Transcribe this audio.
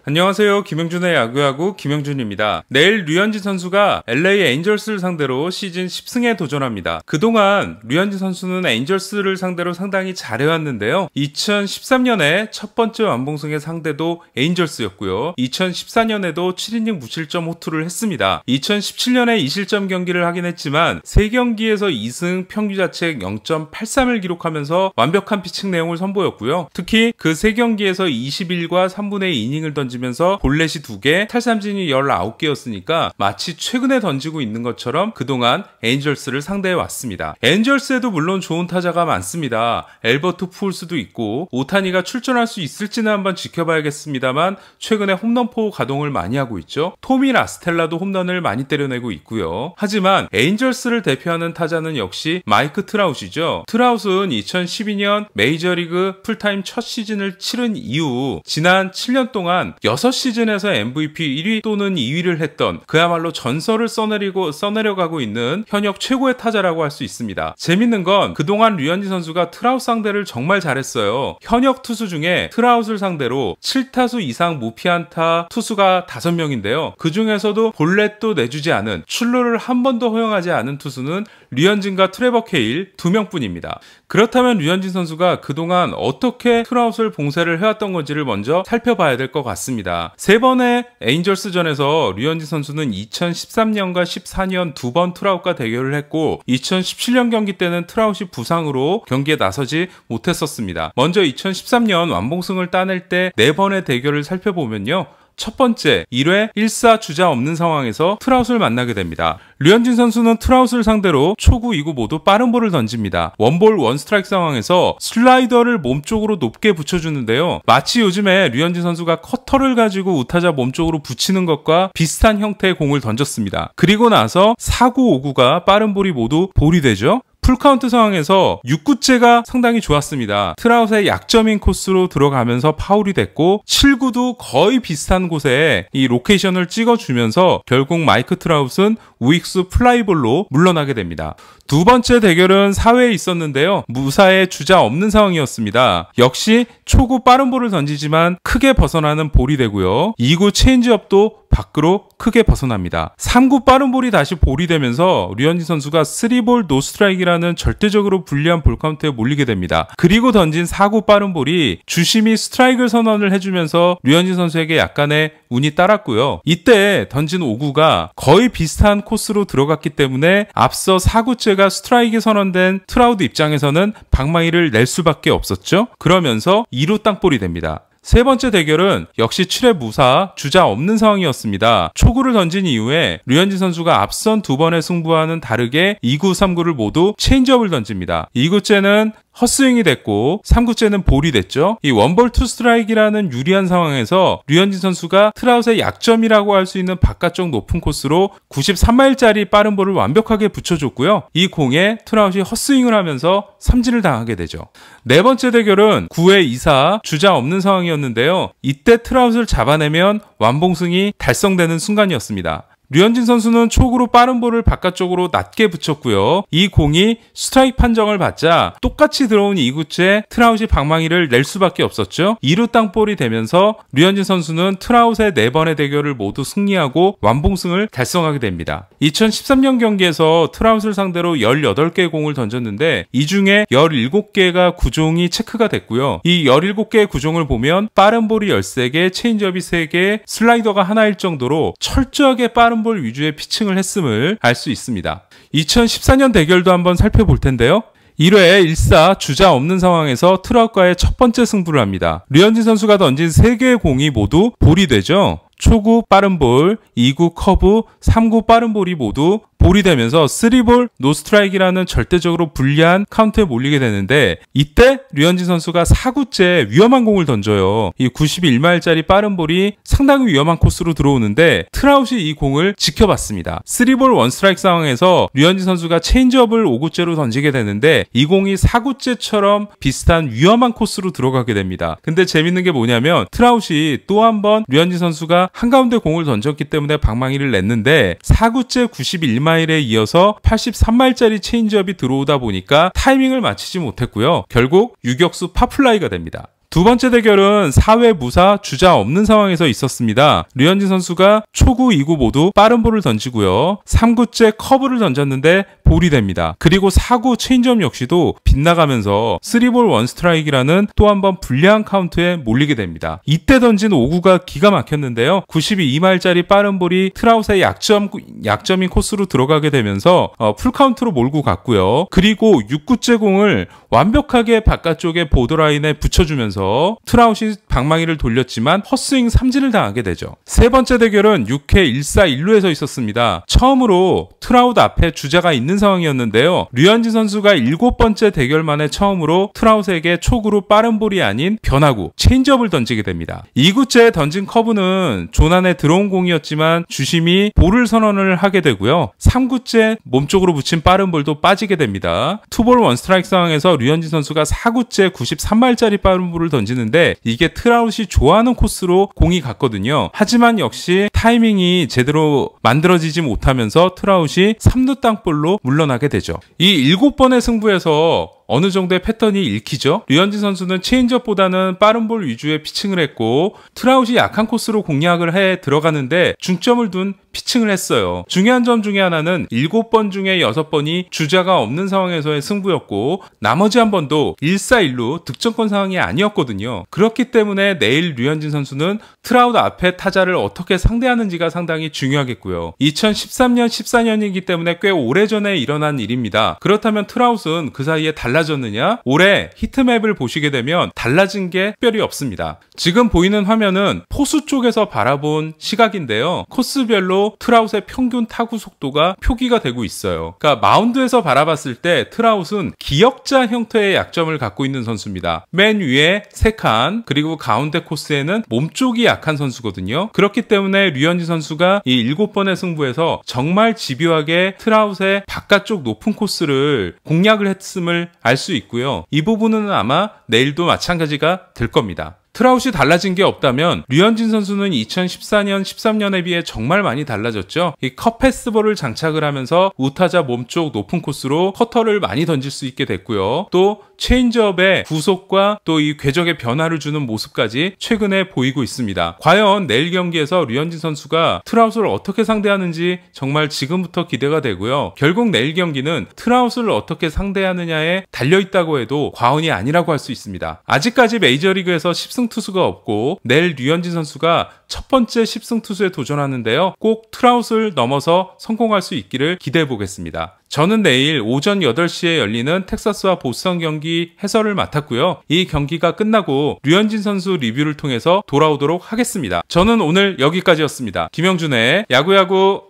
안녕하세요. 김영준의 야구야구 김영준입니다. 내일 류현진 선수가 LA 에인절스를 상대로 시즌 10승에 도전합니다. 그동안 류현진 선수는 에인절스를 상대로 상당히 잘해왔는데요. 2013년에 첫 번째 완봉승의 상대도 에인절스였고요. 2014년에도 7이닝 무실점 호투를 했습니다. 2017년에 2실점 경기를 하긴 했지만 3경기에서 2승 평균자책 0.83을 기록하면서 완벽한 피칭 내용을 선보였고요. 특히 그 3경기에서 21과 3분의 2이닝을 던지면서 볼넷이 2개, 탈삼진이 19개였으니까 마치 최근에 던지고 있는 것처럼 그동안 에인절스를 상대해 왔습니다. 에인절스에도 물론 좋은 타자가 많습니다. 엘버트 푸올스도 있고 오타니가 출전할 수 있을지는 한번 지켜봐야겠습니다만 최근에 홈런포 가동을 많이 하고 있죠. 토미 라스텔라도 홈런을 많이 때려내고 있고요. 하지만 에인절스를 대표하는 타자는 역시 마이크 트라웃이죠. 트라웃은 2012년 메이저리그 풀타임 첫 시즌을 치른 이후 지난 7년 동안 6시즌에서 MVP 1위 또는 2위를 했던 그야말로 전설을 써내려가고 있는 현역 최고의 타자라고 할 수 있습니다. 재밌는 건 그동안 류현진 선수가 트라웃 상대를 정말 잘했어요. 현역 투수 중에 트라웃을 상대로 7타수 이상 무피안타 투수가 5명인데요. 그 중에서도 볼넷도 내주지 않은, 출루를 한 번도 허용하지 않은 투수는 류현진과 트레버 케일 2명뿐입니다. 그렇다면 류현진 선수가 그동안 어떻게 트라웃을 봉쇄를 해왔던 건지를 먼저 살펴봐야 될 것 같습니다. 3번의 에인절스전에서 류현진 선수는 2013년과 14년 2번 트라웃과 대결을 했고 2017년 경기 때는 트라웃이 부상으로 경기에 나서지 못했었습니다. 먼저 2013년 완봉승을 따낼 때 4번의 대결을 살펴보면요. 첫 번째 1회 1사 주자 없는 상황에서 트라웃을 만나게 됩니다. 류현진 선수는 트라웃을 상대로 초구 2구 모두 빠른 볼을 던집니다. 원볼 원스트라이크 상황에서 슬라이더를 몸쪽으로 높게 붙여주는데요. 마치 요즘에 류현진 선수가 커터를 가지고 우타자 몸쪽으로 붙이는 것과 비슷한 형태의 공을 던졌습니다. 그리고 나서 4구 5구가 빠른 볼이 모두 볼이 되죠. 풀카운트 상황에서 6구째가 상당히 좋았습니다. 트라웃의 약점인 코스로 들어가면서 파울이 됐고 7구도 거의 비슷한 곳에 이 로케이션을 찍어주면서 결국 마이크 트라웃은 우익수 플라이볼로 물러나게 됩니다. 두 번째 대결은 4회에 있었는데요. 무사의 주자 없는 상황이었습니다. 역시 초구 빠른 볼을 던지지만 크게 벗어나는 볼이 되고요. 2구 체인지업도 밖으로 크게 벗어납니다. 3구 빠른 볼이 다시 볼이 되면서 류현진 선수가 3볼 노스트라이크라는 절대적으로 불리한 볼카운트에 몰리게 됩니다. 그리고 던진 4구 빠른 볼이 주심이 스트라이크를 선언을 해주면서 류현진 선수에게 약간의 운이 따랐고요. 이때 던진 5구가 거의 비슷한 코스로 들어갔기 때문에 앞서 4구째가 스트라이크 선언된 트라우드 입장에서는 방망이를 낼 수밖에 없었죠. 그러면서 2루 땅볼이 됩니다. 세 번째 대결은 역시 7회 무사 주자 없는 상황이었습니다. 초구를 던진 이후에 류현진 선수가 앞선 2번의 승부와는 다르게 2구, 3구를 모두 체인지업을 던집니다. 2구째는 헛스윙이 됐고 3구째는 볼이 됐죠. 이 원볼 투 스트라이크라는 유리한 상황에서 류현진 선수가 트라웃의 약점이라고 할 수 있는 바깥쪽 높은 코스로 93마일짜리 빠른 볼을 완벽하게 붙여줬고요. 이 공에 트라웃이 헛스윙을 하면서 삼진을 당하게 되죠. 네 번째 대결은 9회 2사 주자 없는 상황이었는데요. 이때 트라웃을 잡아내면 완봉승이 달성되는 순간이었습니다. 류현진 선수는 초구로 빠른 볼을 바깥쪽으로 낮게 붙였고요. 이 공이 스트라이크 판정을 받자 똑같이 들어온 2구째 트라웃이 방망이를 낼 수밖에 없었죠. 2루 땅볼이 되면서 류현진 선수는 트라웃의 4번의 대결을 모두 승리하고 완봉승을 달성하게 됩니다. 2013년 경기에서 트라웃을 상대로 18개의 공을 던졌는데 이 중에 17개가 구종이 체크가 됐고요. 이 17개의 구종을 보면 빠른 볼이 13개, 체인지업이 3개, 슬라이더가 하나일 정도로 철저하게 빠른 볼 위주의 피칭을 했음을 알 수 있습니다. 2014년 대결도 한번 살펴볼 텐데요. 1회 1사 주자 없는 상황에서 트라웃과의 첫 번째 승부를 합니다. 류현진 선수가 던진 3개의 공이 모두 볼이 되죠. 초구 빠른 볼, 2구 커브, 3구 빠른 볼이 모두 볼이 되면서 3볼 노스트라이크라는 절대적으로 불리한 카운트에 몰리게 되는데 이때 류현진 선수가 4구째 위험한 공을 던져요. 이 91마일짜리 빠른 볼이 상당히 위험한 코스로 들어오는데 트라웃이 이 공을 지켜봤습니다. 3볼 원스트라이크 상황에서 류현진 선수가 체인지업을 5구째로 던지게 되는데 이 공이 4구째처럼 비슷한 위험한 코스로 들어가게 됩니다. 근데 재밌는 게 뭐냐면 트라웃이 또 한 번 류현진 선수가 한가운데 공을 던졌기 때문에 방망이를 냈는데 4구째 91마일에 이어서 83마일짜리 체인지업이 들어오다 보니까 타이밍을 맞추지 못했고요. 결국 유격수 파플라이가 됩니다. 두 번째 대결은 4회 무사 주자 없는 상황에서 있었습니다. 류현진 선수가 초구, 2구 모두 빠른 볼을 던지고요. 3구째 커브를 던졌는데 볼이 됩니다. 그리고 4구 체인지업 역시도 빗나가면서 3볼 1스트라이크라는 또 한 번 불리한 카운트에 몰리게 됩니다. 이때 던진 5구가 기가 막혔는데요. 92마일짜리 빠른 볼이 트라우스의 약점인 코스로 들어가게 되면서 풀카운트로 몰고 갔고요. 그리고 6구째 공을 완벽하게 바깥쪽에 보더라인에 붙여주면서 트라우스이 방망이를 돌렸지만 헛스윙 삼진을 당하게 되죠. 세 번째 대결은 6회 1사 1루에서 있었습니다. 처음으로 트라우드 앞에 주자가 있는 상황이었는데요. 류현진 선수가 7번째 대결 만에 처음으로 트라우스에게 초구로 빠른 볼이 아닌 변화구, 체인지업을 던지게 됩니다. 2구째 던진 커브는 존안에 들어온 공이었지만 주심이 볼을 선언을 하게 되고요. 3구째 몸쪽으로 붙인 빠른 볼도 빠지게 됩니다. 투볼 원스트라이크 상황에서 류현진 선수가 4구째 93마일짜리 빠른 볼을 던지는데 이게 트라우스이 좋아하는 코스로 공이 갔거든요. 하지만 역시 타이밍이 제대로 만들어지지 못하면서 트라우스이 3루 땅볼로 물러나게 되죠. 이 7번의 승부에서 어느 정도의 패턴이 읽히죠. 류현진 선수는 체인지업보다는 빠른 볼 위주의 피칭을 했고 트라우스이 약한 코스로 공략을 해 들어가는데 중점을 둔 피칭을 했어요. 중요한 점 중에 하나는 7번 중에 6번이 주자가 없는 상황에서의 승부였고 나머지 한 번도 1사 1루 득점권 상황이 아니었거든요. 그렇기 때문에 내일 류현진 선수는 트라우드 앞에 타자를 어떻게 상대하는지가 상당히 중요하겠고요. 2013년, 14년이기 때문에 꽤 오래전에 일어난 일입니다. 그렇다면 트라우스는 그 사이에 달라졌느냐? 올해 히트맵을 보시게 되면 달라진 게 특별히 없습니다. 지금 보이는 화면은 포수 쪽에서 바라본 시각인데요. 코스별로 트라우스의 평균 타구 속도가 표기가 되고 있어요. 그러니까 마운드에서 바라봤을 때 트라우스는 기역자 형태의 약점을 갖고 있는 선수입니다. 맨 위에 3칸 그리고 가운데 코스에는 몸쪽이 약한 선수거든요. 그렇기 때문에 류현진 선수가 이 7번의 승부에서 정말 집요하게 트라우스의 바깥쪽 높은 코스를 공략을 했음을 알 수 있고요. 이 부분은 아마 내일도 마찬가지가 될 겁니다. 트라우스이 달라진 게 없다면 류현진 선수는 2014년, 13년에 비해 정말 많이 달라졌죠. 이 컷 패스볼을 장착을 하면서 우타자 몸쪽 높은 코스로 커터를 많이 던질 수 있게 됐고요. 또 체인지업의 구속과 또 이 궤적의 변화를 주는 모습까지 최근에 보이고 있습니다. 과연 내일 경기에서 류현진 선수가 트라우스를 어떻게 상대하는지 정말 지금부터 기대가 되고요. 결국 내일 경기는 트라우스를 어떻게 상대하느냐에 달려있다고 해도 과언이 아니라고 할 수 있습니다. 아직까지 메이저리그에서 10승 투수가 없고 내일 류현진 선수가 첫 번째 10승 투수에 도전하는데요. 꼭 트라우스를 넘어서 성공할 수 있기를 기대해 보겠습니다. 저는 내일 오전 8시에 열리는 텍사스와 보스턴 경기 해설을 맡았고요. 이 경기가 끝나고 류현진 선수 리뷰를 통해서 돌아오도록 하겠습니다. 저는 오늘 여기까지였습니다. 김영준의 야구야구